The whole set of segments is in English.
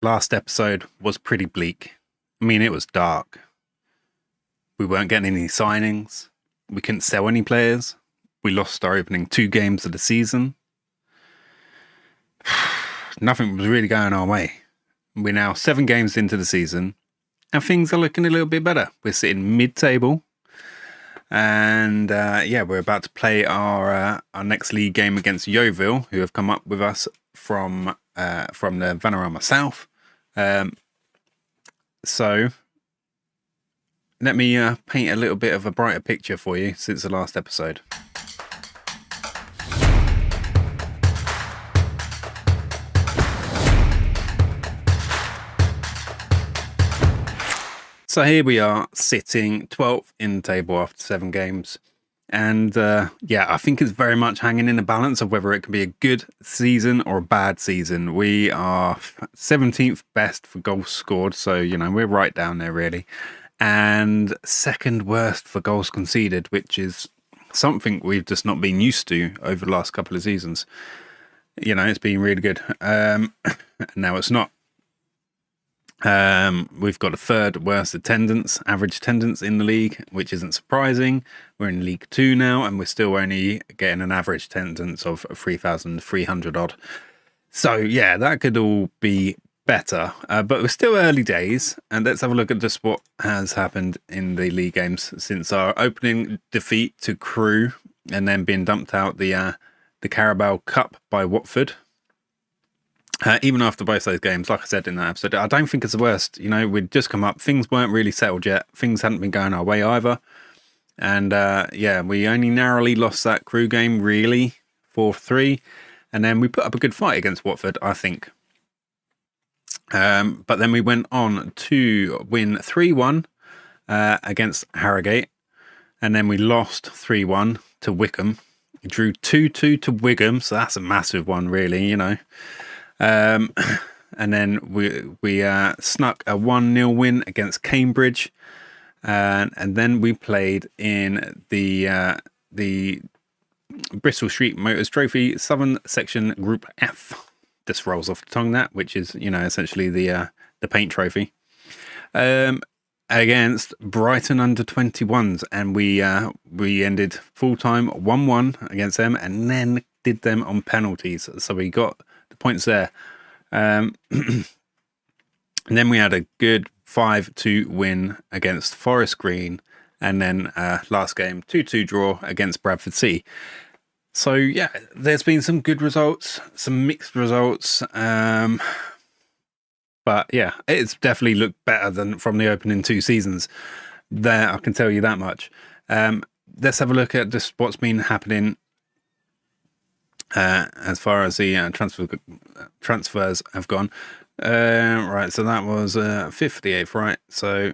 Last episode was pretty bleak. I mean, it was dark. We weren't getting any signings. We couldn't sell any players. We lost our opening 2 games of the season. Nothing was really going our way. We're now 7 games into the season, and things are looking a little bit better. We're sitting mid-table, and we're about to play our next league game against Yeovil, who have come up with us from the Vanarama South. So let me paint a little bit of a brighter picture for you since the last episode. So here we are, sitting 12th in the table after 7 games. And I think it's very much hanging in the balance of whether it can be a good season or a bad season. We are 17th best for goals scored, so, we're right down there, really. And 2nd worst for goals conceded, which is something we've just not been used to over the last couple of seasons. It's been really good. Now it's not. We've got a 3rd worst average attendance in the league, which isn't surprising. We're in League 2 now, and we're still only getting an average attendance of 3,300 odd. So that could all be better, but we're still early days, and let's have a look at just what has happened in the league games since our opening defeat to Crewe, and then being dumped out the Carabao Cup by Watford. Even after both those games, like I said in that episode, I don't think it's the worst. We'd just come up. Things weren't really settled yet. Things hadn't been going our way either. And, we only narrowly lost that Crewe game, really, 4-3. And then we put up a good fight against Watford, I think. But then we went on to win 3-1 against Harrogate. And then we lost 3-1 to Wickham. We drew 2-2 to Wigan, so that's a massive one, really, And then we snuck a 1-0 win against Cambridge, and then we played in the Bristol Street Motors Trophy Southern Section Group F. Just rolls off the tongue, that, which is essentially the paint trophy, against Brighton under-21s, and we ended full time 1-1 against them, and then did them on penalties. So we got points there. And then we had a good 5-2 win against Forest Green, and then last game 2-2 draw against Bradford City. So there's been some good results, some mixed results, but it's definitely looked better than from the opening 2 seasons. There, I can tell you that much. Let's have a look at just what's been happening as far as the transfers have gone. Right, so that was 58th, right? So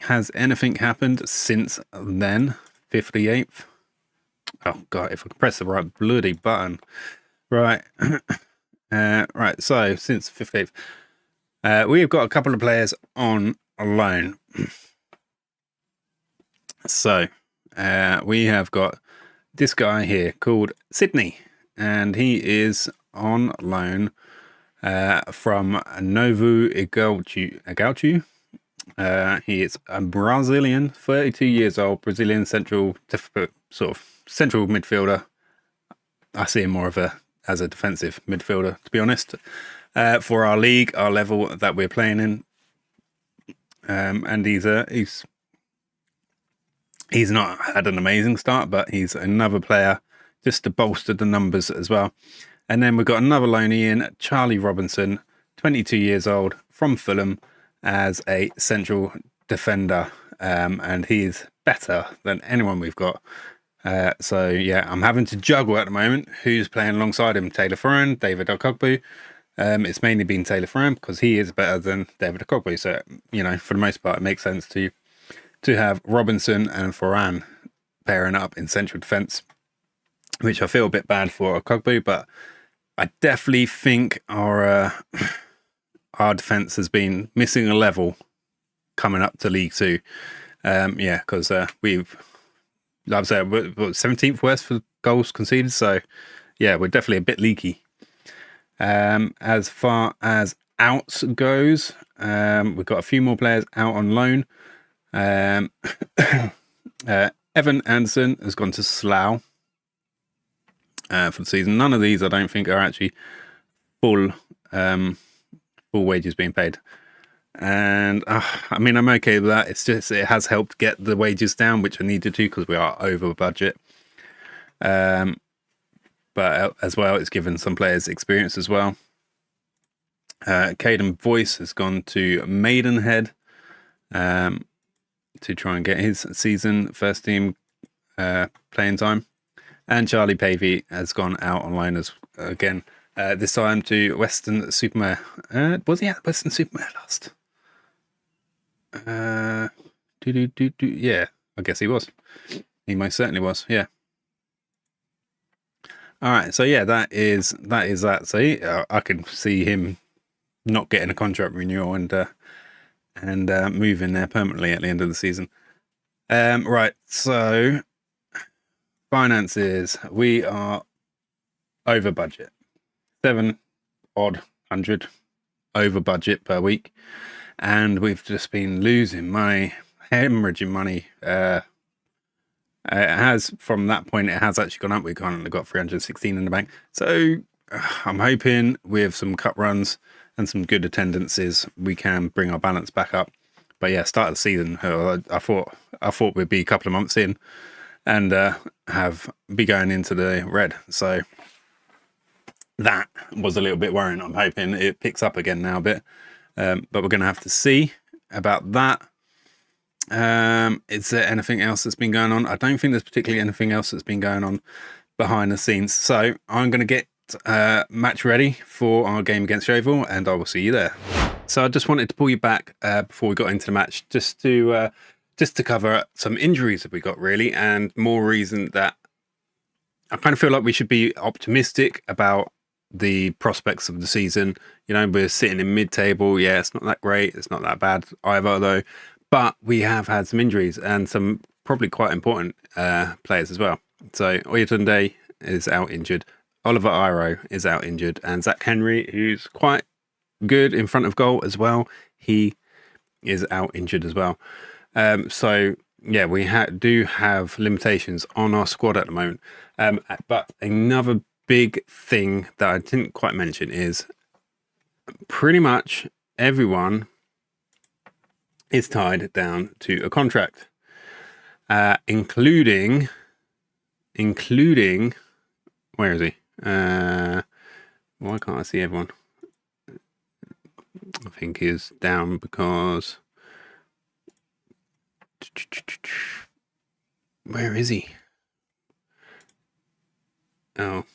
has anything happened since then? 58th? Oh, God, if I could press the right bloody button. Right. Right, so since 58th, we've got a couple of players on loan. So we have got this guy here called Sydney. And he is on loan from Novo Iguaçu. He is a Brazilian, 32 years old, Brazilian central midfielder. I see him more as a defensive midfielder, to be honest, for our league, our level that we're playing in. And he's not had an amazing start, but he's another player just to bolster the numbers as well. And then we've got another loanee in, Charlie Robinson, 22 years old, from Fulham, as a central defender. And he's better than anyone we've got. I'm having to juggle at the moment who's playing alongside him. Taylor Foran, David Okogbu. It's mainly been Taylor Foran because he is better than David Okogbu. So, for the most part, it makes sense to have Robinson and Foran pairing up in central defence, which I feel a bit bad for Okogbu, but I definitely think our defence has been missing a level coming up to League 2. Because we've, like I said, we're 17th worst for goals conceded, so we're definitely a bit leaky. As far as outs goes, we've got a few more players out on loan. Evan Anderson has gone to Slough for the season. None of these, I don't think, are actually full wages being paid. And I mean, I'm okay with that. It's just it has helped get the wages down, which I needed to because we are over budget. But as well, it's given some players experience as well. Caden Voice has gone to Maidenhead to try and get his season first team playing time. And Charlie Pavey has gone out on loan again, this time to Western-super-Mare. Was he at Western-super-Mare last? Yeah, I guess he was. He most certainly was, yeah. All right, so yeah, that is that. So I can see him not getting a contract renewal and moving there permanently at the end of the season. Right, so finances, we are over budget, 700 over budget per week, and we've just been losing money, hemorrhaging money. It has, from that point, it has actually gone up. We've got 316 in the bank. So I'm hoping with some cup runs and some good attendances, we can bring our balance back up. But yeah, start of the season, I thought we'd be a couple of months in and be going into the red. So that was a little bit worrying. I'm hoping it picks up again now a bit. But we're going to have to see about that. Is there anything else that's been going on? I don't think there's particularly anything else that's been going on behind the scenes. So I'm going to get match ready for our game against Yeovil, and I will see you there. So I just wanted to pull you back before we got into the match, just to cover some injuries that we got, really, and more reason that I kind of feel like we should be optimistic about the prospects of the season. You know, we're sitting in mid-table. Yeah, it's not that great. It's not that bad either, though. But we have had some injuries and some probably quite important players as well. So Oyatunde is out injured. Oliver Iro is out injured. And Zach Henry, who's quite good in front of goal as well, he is out injured as well. So, yeah, we do have limitations on our squad at the moment. But another big thing that I didn't quite mention is pretty much everyone is tied down to a contract, including, where is he? Why can't I see everyone? I think he's down because, where is he? Oh,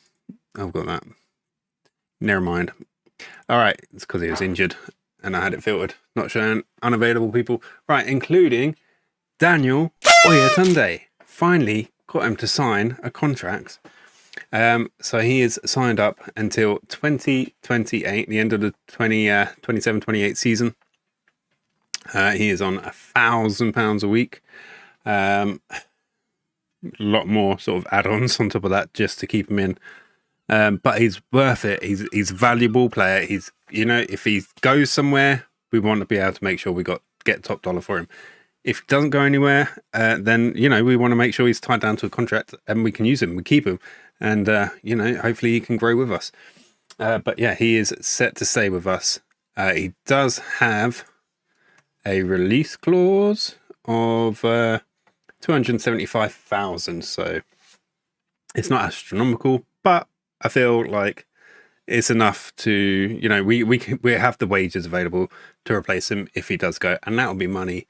I've got that. Never mind. All right, it's because he was injured and I had it filtered, not showing unavailable people. Right, including Daniel Oyatunde. Finally got him to sign a contract. So he is signed up until 2028, the end of the 27-28 season. He is on £1,000 a week. A lot more sort of add-ons on top of that just to keep him in. But he's worth it. He's a valuable player. He's, you know, if he goes somewhere, we want to be able to make sure we get top dollar for him. If he doesn't go anywhere, then, you know, we want to make sure he's tied down to a contract and we can use him, we keep him. And, you know, hopefully he can grow with us. But yeah, he is set to stay with us. He does have a release clause of 275,000. So it's not astronomical, but I feel like it's enough to, you know, we have the wages available to replace him if he does go, and that will be money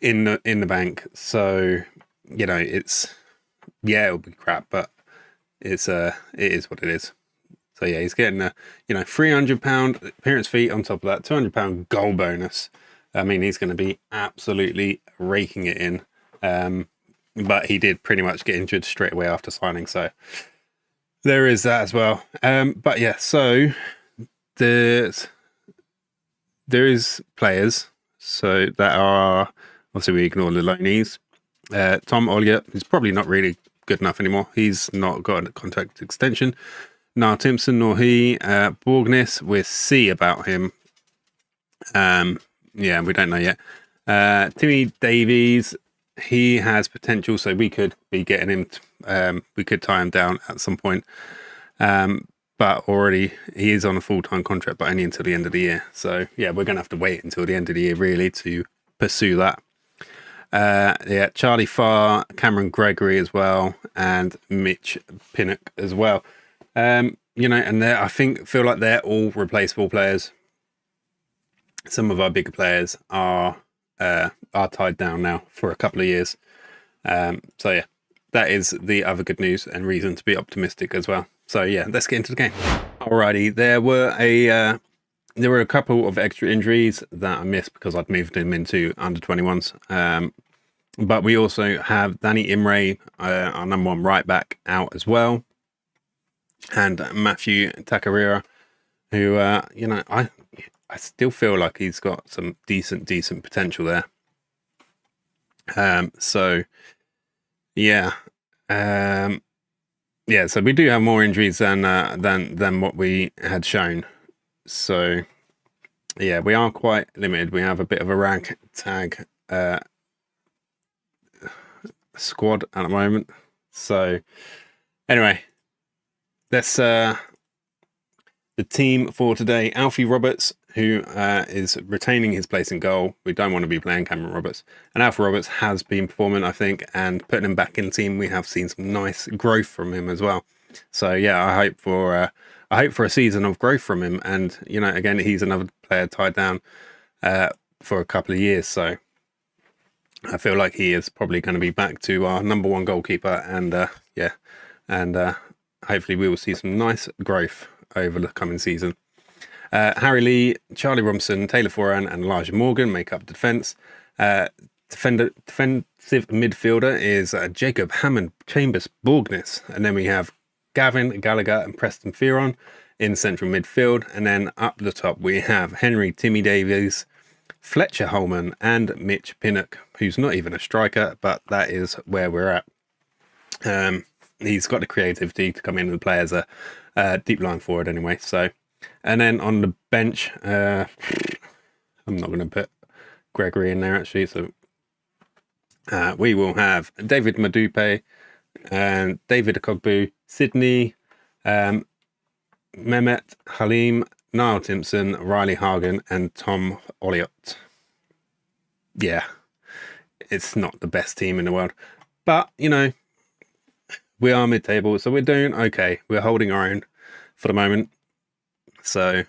in the bank. So, you know, it'll be crap, but it is what it is. So yeah, he's getting a, you know, £300 appearance fee on top of that, £200 goal bonus. I mean, he's going to be absolutely raking it in. But he did pretty much get injured straight away after signing, so there is that as well. But yeah, so there is players, so that are, obviously we ignore the loanees. Tom Ollier is probably not really good enough anymore. He's not got a contract extension. Niall Timpson nor he. Borgnis, we'll see about him. Yeah, we don't know yet. Timmy Davies, he has potential, so we could be getting him. We could tie him down at some point. But already he is on a full-time contract, but only until the end of the year. So yeah, we're going to have to wait until the end of the year really to pursue that. Yeah, Charlie Farr, Cameron Gregory as well, and Mitch Pinnock as well. You know, and I feel like they're all replaceable players. Some of our bigger players are tied down now for a couple of years. So yeah, that is the other good news and reason to be optimistic as well. So yeah, let's get into the game. Alrighty, there were a couple of extra injuries that I missed because I'd moved him into under 21s. But we also have Danny Imre, our number one right back, out as well, and Matthew Takarira, who you know, I still feel like he's got some decent potential there. So yeah, yeah. So we do have more injuries than what we had shown. So yeah, we are quite limited. We have a bit of a ragtag squad at the moment. So anyway, that's the team for today. Alfie Roberts, who is retaining his place in goal. We don't want to be playing Cameron Roberts. And Alfie Roberts has been performing, I think, and putting him back in the team. We have seen some nice growth from him as well. So yeah, I hope for a season of growth from him. And you know, again, he's another player tied down for a couple of years. So I feel like he is probably going to be back to our number one goalkeeper. And yeah, and hopefully we will see some nice growth over the coming season. Harry Lee, Charlie Robinson, Taylor Foran, and Elijah Morgan make up the defence. Defensive midfielder is Jacob Hammond, Chambers, Borgness, and then we have Gavin Gallagher and Preston Fearon in central midfield, and then up the top we have Henry Timmy Davies, Fletcher Holman, and Mitch Pinnock, who's not even a striker, but that is where we're at. He's got the creativity to come in and play as a deep line forward anyway. So, and then on the bench, I'm not going to put Gregory in there actually. So we will have David Madupe and David Akogbu, Sydney, Mehmet Halim, Niall Timpson, Riley Hagen, and Tom Olliott. Yeah, it's not the best team in the world, but you know, we are mid-table, so we're doing okay. We're holding our own for the moment. So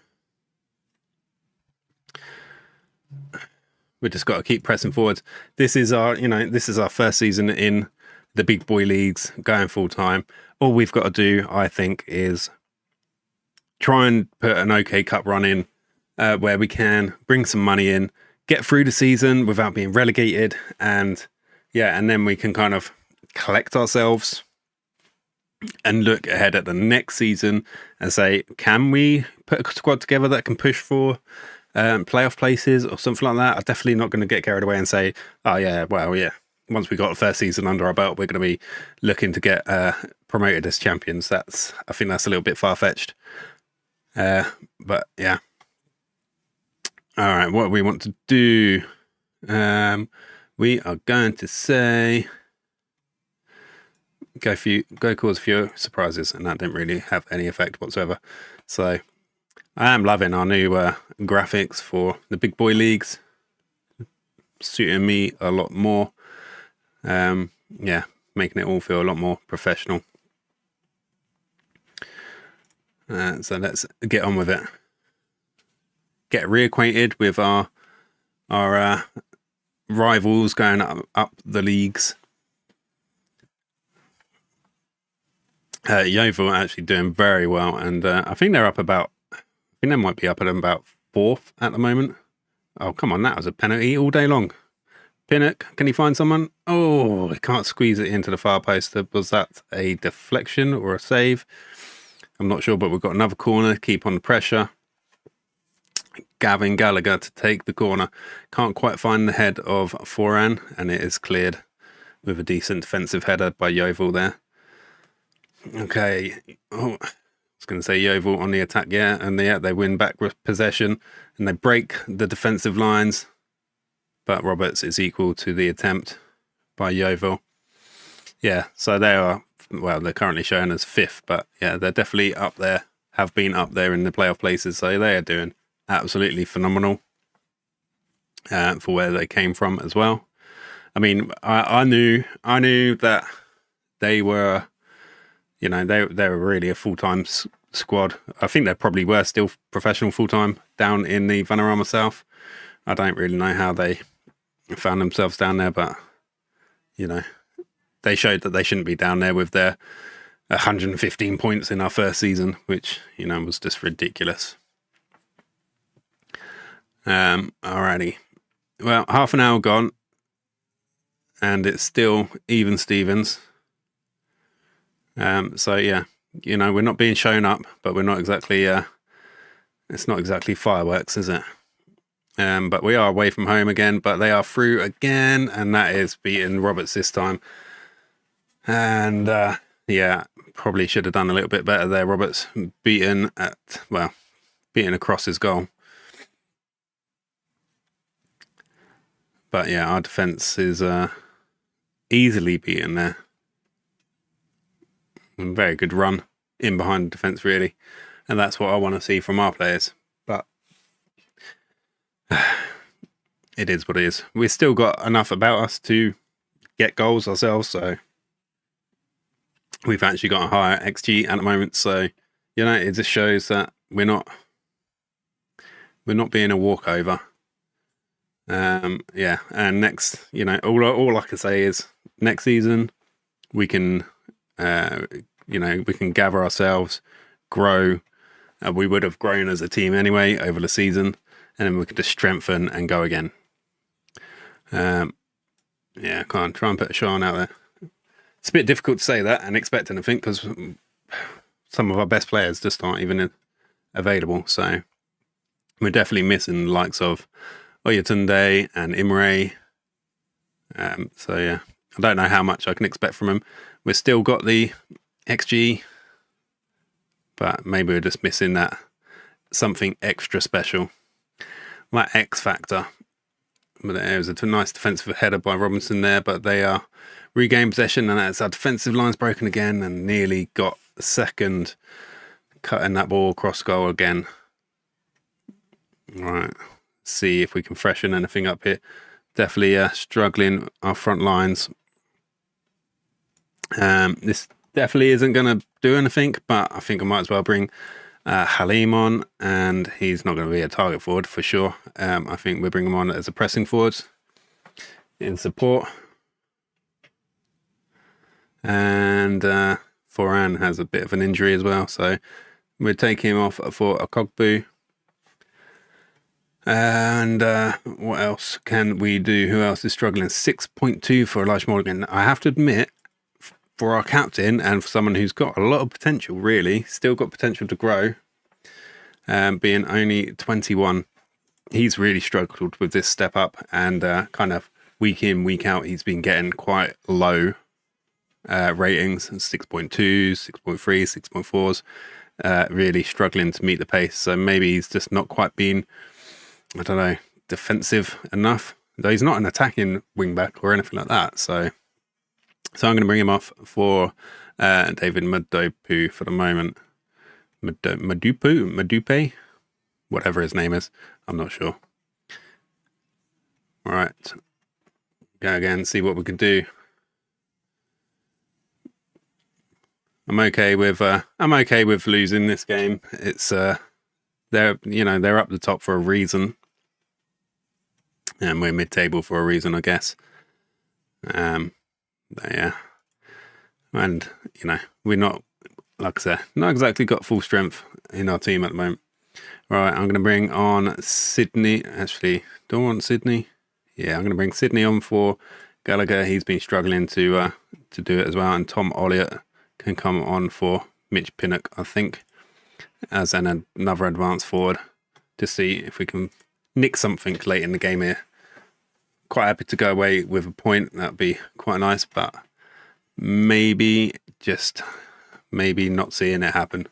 we just got to keep pressing forwards. This is our, you know, this is our first season in the big boy leagues, going full time. All we've got to do, I think, is try and put an okay cup run in where we can bring some money in, get through the season without being relegated, and yeah, and then we can kind of collect ourselves and look ahead at the next season and say, can we put a squad together that can push for playoff places or something like that? I'm definitely not going to get carried away and say, oh yeah, well, yeah, once we got the first season under our belt, we're going to be looking to get promoted as champions. I think that's a little bit far-fetched. But yeah. All right, what we want to do, we are going to say go cause a few surprises, and that didn't really have any effect whatsoever. So I am loving our new graphics for the big boy leagues, suiting me a lot more. Yeah, making it all feel a lot more professional. So let's get on with it. Get reacquainted with our rivals going up the leagues. Yeovil are actually doing very well, and I think they're up about. I think they might be up at about 4th at the moment. Oh, come on, that was a penalty all day long. Pinnock, can he find someone? Oh, he can't squeeze it into the far post. Was that a deflection or a save? I'm not sure, but we've got another corner. Keep on the pressure. Gavin Gallagher to take the corner. Can't quite find the head of Foran, and it is cleared with a decent defensive header by Yeovil there. Okay. Oh, was going to say Yeovil on the attack, and they win back with possession and they break the defensive lines. But Roberts is equal to the attempt by Yeovil. Yeah, so they're currently shown as 5th, but yeah, they're definitely up there, have been up there in the playoff places, so they are doing absolutely phenomenal for where they came from as well. I mean, I knew that they were, they were really a full-time squad. I think they probably were still professional full-time down in the Vanarama South. I don't really know how they found themselves down there, but they showed that they shouldn't be down there with their 115 points in our first season, which was just ridiculous. Alrighty, well, half an hour gone and it's still even Stevens. So yeah, we're not being shown up, but we're not exactly it's not exactly fireworks, is it? But we are away from home again, but they are through again, and that is beating Roberts this time. And yeah, probably should have done a little bit better there. Roberts beaten across his goal. But yeah, our defence is easily beaten there. Very good run in behind the defence, really. And that's what I want to see from our players. But it is what it is. We've still got enough about us to get goals ourselves, so we've actually got a higher XG at the moment. So, it just shows that we're not being a walkover. Yeah, and next, all I can say is next season we can we can gather ourselves, grow. We would have grown as a team anyway over the season, and then we could just strengthen and go again. Yeah, can't try and put a Sean out there. It's a bit difficult to say that and expect anything because some of our best players just aren't even available. So we're definitely missing the likes of Oyatunde and Imre. So yeah, I don't know how much I can expect from him. We've still got the XG, but maybe we're just missing that something extra special, that X factor. But there was a nice defensive header by Robinson there, but they are regained possession, and as our defensive line's broken again, and nearly got a second cutting that ball across goal again. Right, see if we can freshen anything up here. Definitely struggling our front lines. This definitely isn't going to do anything, but I think I might as well bring Halim on, and he's not going to be a target forward for sure. I think we'll bring him on as a pressing forward in support. And Foran has a bit of an injury as well, so we'll take him off for a Cogbu. And what else can we do? Who else is struggling? 6.2 for Elijah Morgan. I have to admit, for our captain and for someone who's got a lot of potential, really, still got potential to grow, being only 21, he's really struggled with this step up, and kind of week in, week out, he's been getting quite low ratings, 6.2, 6.3, 6.4s, really struggling to meet the pace. So maybe he's just not quite been, I don't know, defensive enough, though he's not an attacking wingback or anything like that. So I'm going to bring him off for David Madupu for the moment. Madupe, whatever his name is, I'm not sure. All right, go again, see what we can do. I'm okay with losing this game. It's they're up the top for a reason, and we're mid-table for a reason, I guess. Yeah, and we're not, like I said, not exactly got full strength in our team at the moment. Right, I'm going to bring on Sydney. Actually, do I want Sydney? Yeah, I'm going to bring Sydney on for Gallagher. He's been struggling to do it as well, and Tom Olliott can come on for Mitch Pinnock, I think, as another advanced forward to see if we can nick something late in the game here. Quite happy to go away with a point. That'd be quite nice, but maybe not seeing it happen.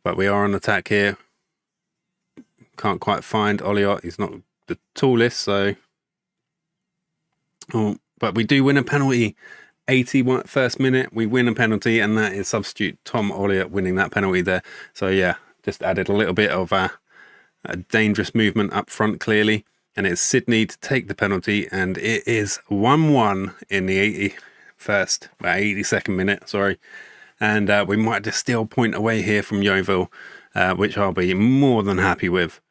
But we are on attack here. Can't quite find Oliot. He's not the tallest, so... Oh, but we do win a penalty. 81st minute, we win a penalty, and that is substitute Tom Oliot winning that penalty there. So yeah, just added a little bit of a dangerous movement up front, clearly. And it's Sydney to take the penalty, and it is 1-1 in the 82nd minute, sorry. And we might just steal a point away here from Yeovil, which I'll be more than happy with.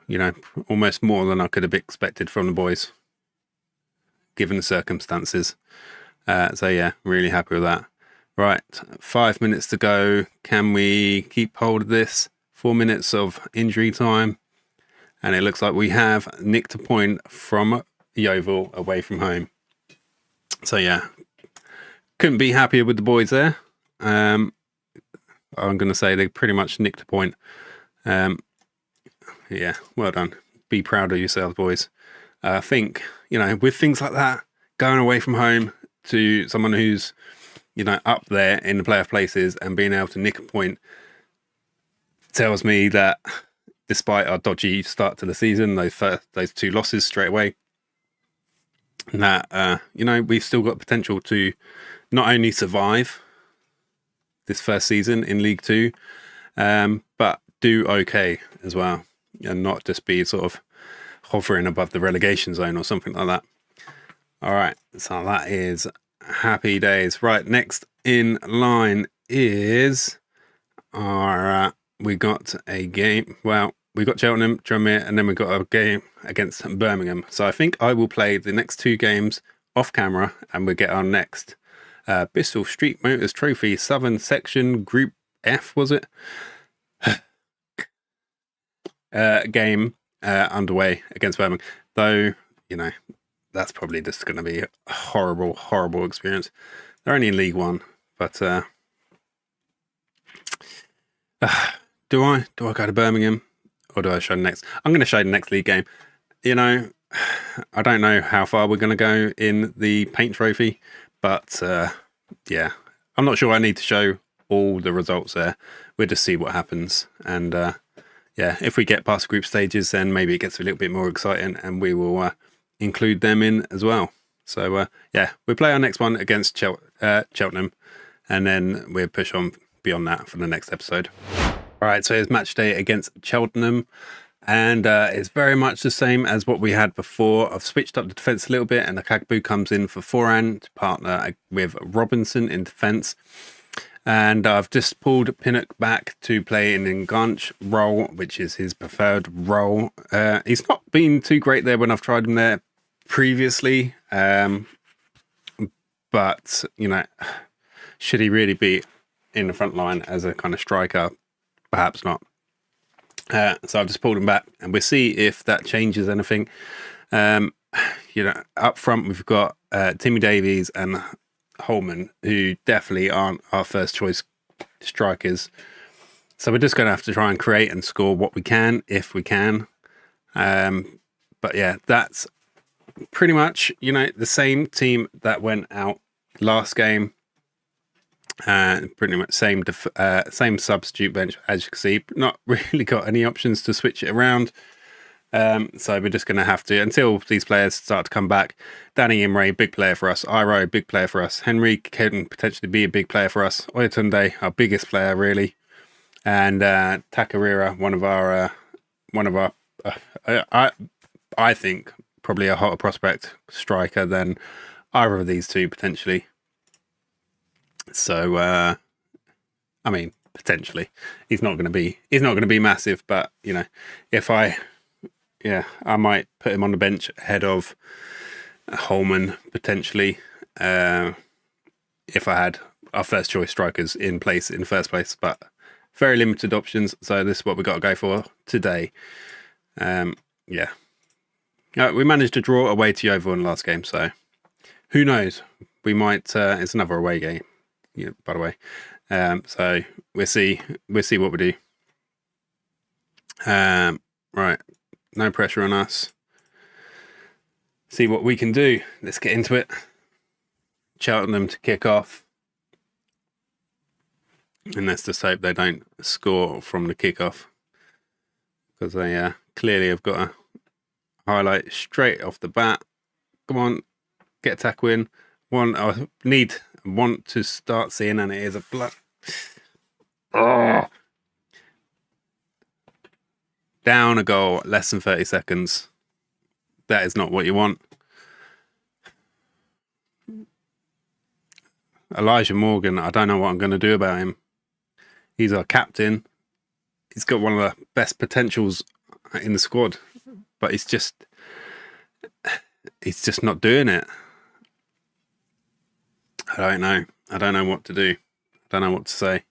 You know, almost more than I could have expected from the boys, given the circumstances. So yeah, really happy with that. Right, 5 minutes to go. Can we keep hold of this? 4 minutes of injury time. And it looks like we have nicked a point from Yeovil away from home. So yeah, couldn't be happier with the boys there. I'm going to say they pretty much nicked a point. Yeah, well done. Be proud of yourselves, boys. I think, you know, with things like that, going away from home to someone who's, you know, up there in the playoff places and being able to nick a point tells me that despite our dodgy start to the season, those 2 losses straight away, that, you know, we've still got potential to not only survive this first season in League 2, but do okay as well, and not just be sort of hovering above the relegation zone or something like that. All right, so that is happy days. Right, next in line is our... we got a game. Well, we got Cheltenham, Tranmere, and then we got a game against Birmingham. So I think I will play the next 2 games off camera, and we'll get our next Bristol Street Motors Trophy Southern Section Group F, was it? Game underway against Birmingham. Though, you know, that's probably just going to be a horrible, horrible experience. They're only in League 1, but do I go to Birmingham, or do I show the next? I'm going to show the next league game. You know, I don't know how far we're going to go in the paint trophy, but yeah, I'm not sure I need to show all the results there. We'll just see what happens. And yeah, if we get past group stages, then maybe it gets a little bit more exciting, and we will include them in as well. So yeah, we'll play our next one against Cheltenham, and then we'll push on beyond that for the next episode. All right, so here's match day against Cheltenham, and it's very much the same as what we had before. I've switched up the defence a little bit, and Akagbu comes in for Foran to partner with Robinson in defence. And I've just pulled Pinnock back to play an Enganche role, which is his preferred role. He's not been too great there when I've tried him there previously, but, you know, should he really be in the front line as a kind of striker? Perhaps not. So I've just pulled him back, and we'll see if that changes anything. You know, up front we've got Timmy Davies and Holman, who definitely aren't our first choice strikers. So we're just going to have to try and create and score what we can, if we can. But yeah, that's pretty much, you know, the same team that went out last game. Pretty much same substitute bench, as you can see. Not really got any options to switch it around. So we're just going to have to, until these players start to come back. Danny Imre, big player for us. Iro, big player for us. Henry can potentially be a big player for us. Oyatunde, our biggest player, really. And Takarira, one of our I think probably a hotter prospect striker than either of these two potentially. So I mean, potentially he's not going to be massive, but you know, if I might put him on the bench ahead of Holman potentially, if I had our first choice strikers in place in the first place, but very limited options. So this is what we got to go for today. We managed to draw away to Yeovil in the last game, so who knows? We might. It's another away game, yeah, by the way. So we'll see what we do. Right, no pressure on us. See what we can do. Let's get into it. Cheltenham to kick off. And let's just hope they don't score from the kickoff, because they clearly have got a highlight straight off the bat. Come on, get a tackle in. I want to start seeing, and it is a blood. Oh. Down a goal, less than 30 seconds. That is not what you want. Elijah Morgan, I don't know what I'm going to do about him. He's our captain. He's got one of the best potentials in the squad, but he's just not doing it. I don't know what to do. I don't know what to say.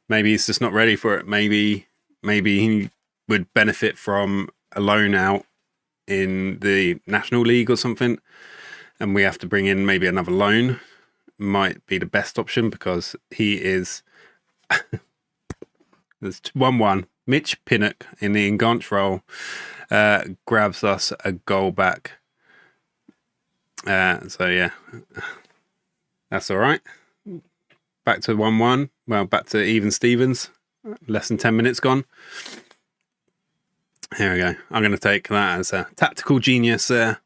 Maybe he's just not ready for it. Maybe he would benefit from a loan out in the National League or something, and we have to bring in maybe another loan. Might be the best option, because he is. There's 1-1. Mitch Pinnock in the enganche role grabs us a goal back. So yeah, that's all right. Back to 1-1. Well, back to even Stevens. Less than 10 minutes gone. Here we go. I'm going to take that as a tactical genius there,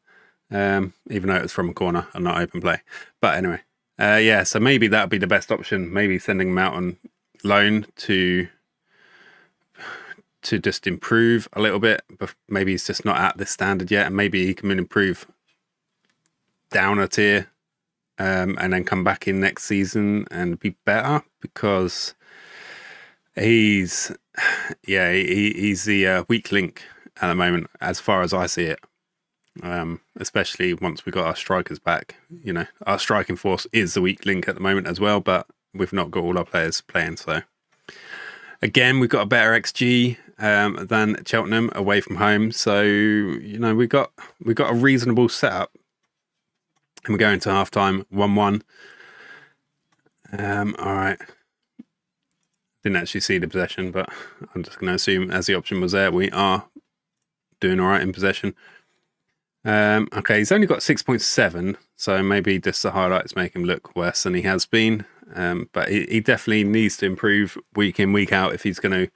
even though it was from a corner and not open play. But anyway, yeah, so maybe that would be the best option. Maybe sending him out on loan to just improve a little bit. But maybe he's just not at this standard yet, and maybe he can improve down a tier, and then come back in next season and be better, because he's the weak link at the moment, as far as I see it. Especially once we got our strikers back. You know, our striking force is the weak link at the moment as well, but we've not got all our players playing. So again, we've got a better XG than Cheltenham away from home. So, you know, we got a reasonable setup, and we're going to half time 1-1. All right. Didn't actually see the possession, but I'm just going to assume as the option was there, we are doing all right in possession. Okay, he's only got 6.7, so maybe just the highlights make him look worse than he has been. But he definitely needs to improve week in, week out if he's going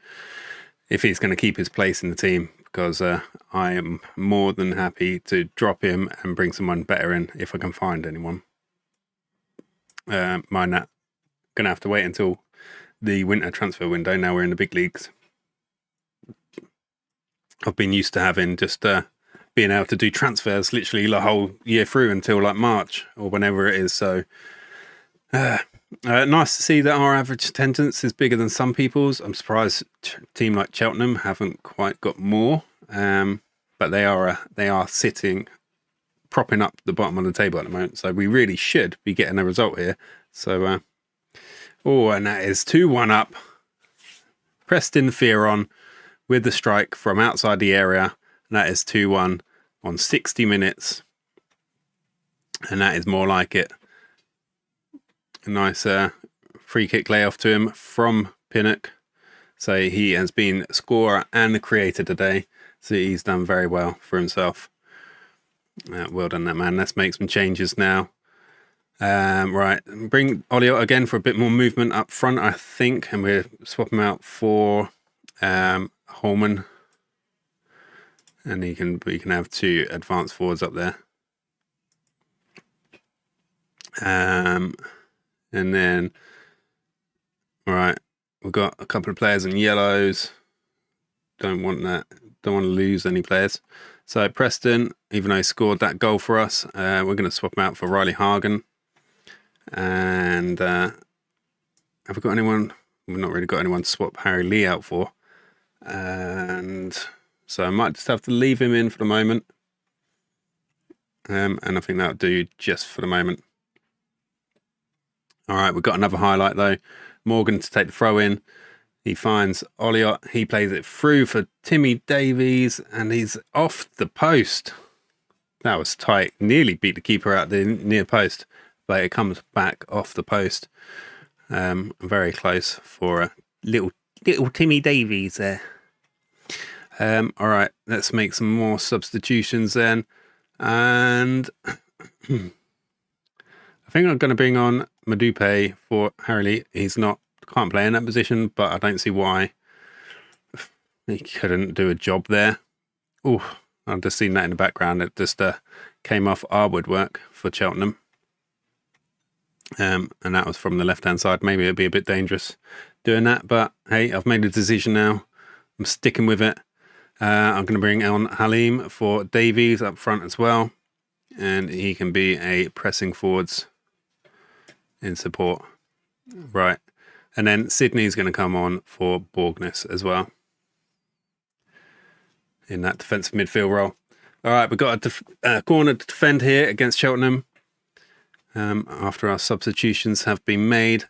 to keep his place in the team, because I am more than happy to drop him and bring someone better in if I can find anyone. Mind that. Going to have to wait until the winter transfer window. Now we're in the big leagues. I've been used to having just being able to do transfers literally the whole year through until like March or whenever it is. So nice to see that our average attendance is bigger than some people's. I'm surprised a team like Cheltenham haven't quite got more, but they are sitting, propping up the bottom of the table at the moment. So we really should be getting a result here. So and that is 2-1 up. Preston Fearon with the strike from outside the area. And that is 2-1 on 60 minutes. And that is more like it. A nice free kick layoff to him from Pinnock. So he has been scorer and the creator today. So he's done very well for himself. Well done, that man. Let's make some changes now. Right, bring Olliott again for a bit more movement up front, I think, and we're swapping out for Holman, and we can have two advanced forwards up there. And then, right, we've got a couple of players in yellows. Don't want that. Don't want to lose any players. So Preston, even though he scored that goal for us, we're going to swap him out for Riley Hagen. And have we got anyone? We've not really got anyone to swap Harry Lee out for. And so I might just have to leave him in for the moment. And I think that'll do just for the moment. All right, we've got another highlight though. Morgan to take the throw in. He finds Olliott. He plays it through for Timmy Davies, and he's off the post. That was tight. Nearly beat the keeper out the near post, but it comes back off the post. Very close for a little Timmy Davies there. All right, let's make some more substitutions then. And I think I'm going to bring on Madupe for Harry Lee. He's not can't play in that position, but I don't see why he couldn't do a job there. Oh, I've just seen that in the background. It just came off our woodwork for Cheltenham. And that was from the left-hand side. Maybe it'd be a bit dangerous doing that, but hey, I've made a decision now. I'm sticking with it. I'm going to bring on Halim for Davies up front as well, and he can be a pressing forwards in support. Right, and then Sydney's going to come on for Borgness as well in that defensive midfield role. All right, we've got a corner to defend here against Cheltenham. After our substitutions have been made,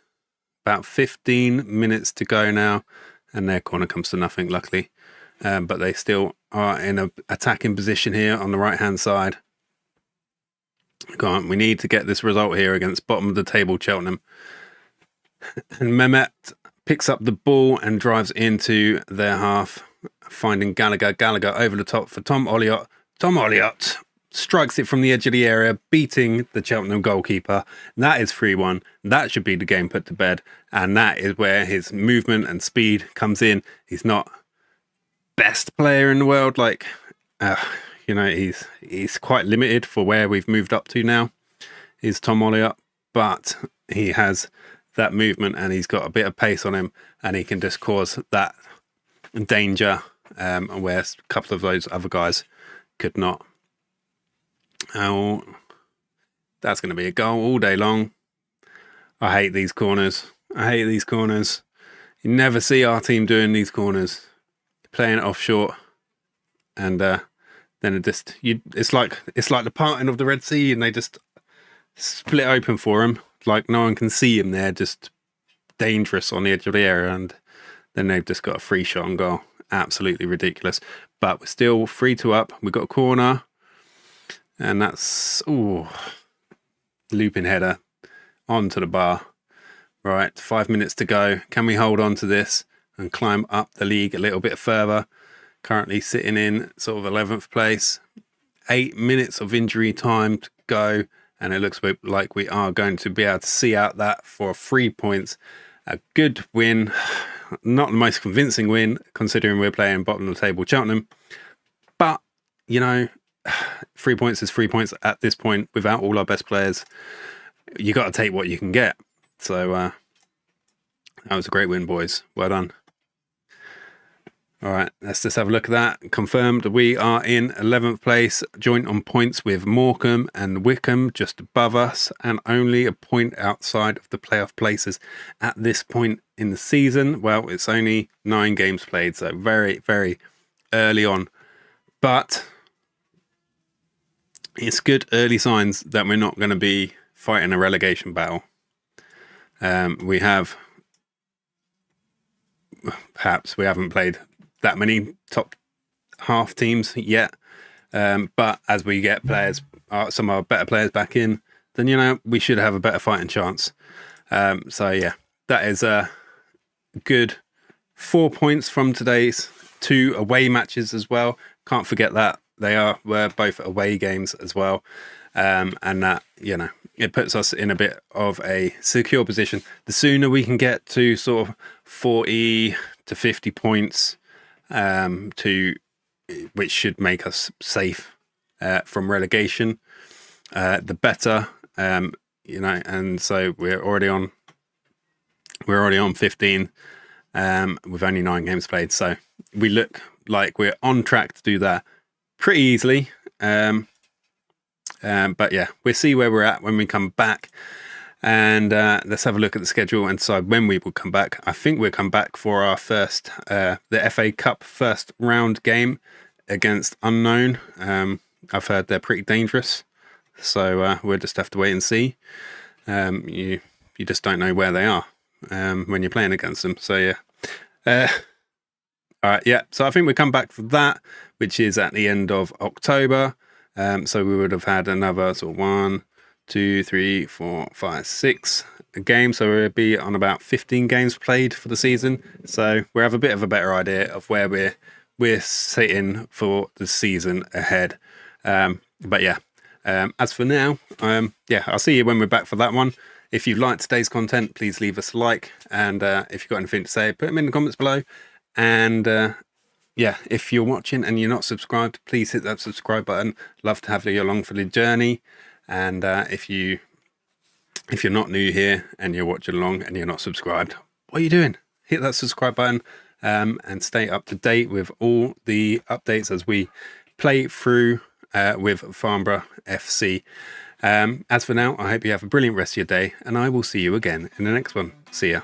about 15 minutes to go now, and their corner comes to nothing, luckily. But they still are in an attacking position here on the right-hand side. Go on, we need to get this result here against bottom of the table Cheltenham. And Mehmet picks up the ball and drives into their half, finding Gallagher. Gallagher over the top for Tom Olliott. Tom Olliott strikes it from the edge of the area, beating the Cheltenham goalkeeper. That is 3-1. That should be the game put to bed. And that is where his movement and speed comes in. He's not best player in the world. Like, he's quite limited for where we've moved up to now. Is Tom Olliott, but he has that movement and he's got a bit of pace on him, and he can just cause that danger where a couple of those other guys could not. Oh, that's going to be a goal all day long. I hate these corners. You never see our team doing these corners, playing it off short, and then it's like the parting of the Red Sea, and they just split open for him. Like no one can see him there, just dangerous on the edge of the area, and then they've just got a free shot on goal. Absolutely ridiculous. But we're still 3-2 up. We've got a corner. And that's, looping header onto the bar. Right, 5 minutes to go. Can we hold on to this and climb up the league a little bit further? Currently sitting in sort of 11th place. 8 minutes of injury time to go. And it looks like we are going to be able to see out that for 3 points. A good win. Not the most convincing win, considering we're playing bottom of the table Cheltenham. But, 3 points is 3 points at this point without all our best players. You got to take what you can get. So that was a great win, boys. Well done. All right, let's just have a look at that. Confirmed, we are in 11th place, joint on points with Morecambe and Wickham just above us, and only a point outside of the playoff places at this point in the season. Well, it's only 9 games played, so very, very early on. But it's good early signs that we're not going to be fighting a relegation battle. We haven't played that many top half teams yet, but as we get players, some of our better players back in, then we should have a better fighting chance. So yeah, that is a good 4 points from today's 2 away matches as well. Can't forget that were both away games as well, and that it puts us in a bit of a secure position. The sooner we can get to sort of 40 to 50 points, which should make us safe from relegation, the better. And so we're already on 15 with only 9 games played. So we look like we're on track to do that pretty easily. But yeah, we'll see where we're at when we come back. And let's have a look at the schedule and decide when we will come back. I think we'll come back for our first, the FACup first round game against Unknown. I've heard they're pretty dangerous, so we'll just have to wait and see. You just don't know where they are when you're playing against them. So yeah. All right, yeah. So I think we come back for that, which is at the end of October. So we would have had another sort of 1, 2, 3, 4, 5, 6 games. So we'll be on about 15 games played for the season. So we have a bit of a better idea of where we're sitting for the season ahead. But yeah, as for now, I'll see you when we're back for that one. If you liked today's content, please leave us a like. And if you've got anything to say, put them in the comments below. And yeah, if you're watching and you're not subscribed, please hit that subscribe button. Love to have you along for the journey. And if you're not new here and you're watching along and you're not subscribed, what are you doing? Hit that subscribe button and stay up to date with all the updates as we play through with FarnboroughFC. As for now, I hope you have a brilliant rest of your day, and I will see you again in the next one. See ya.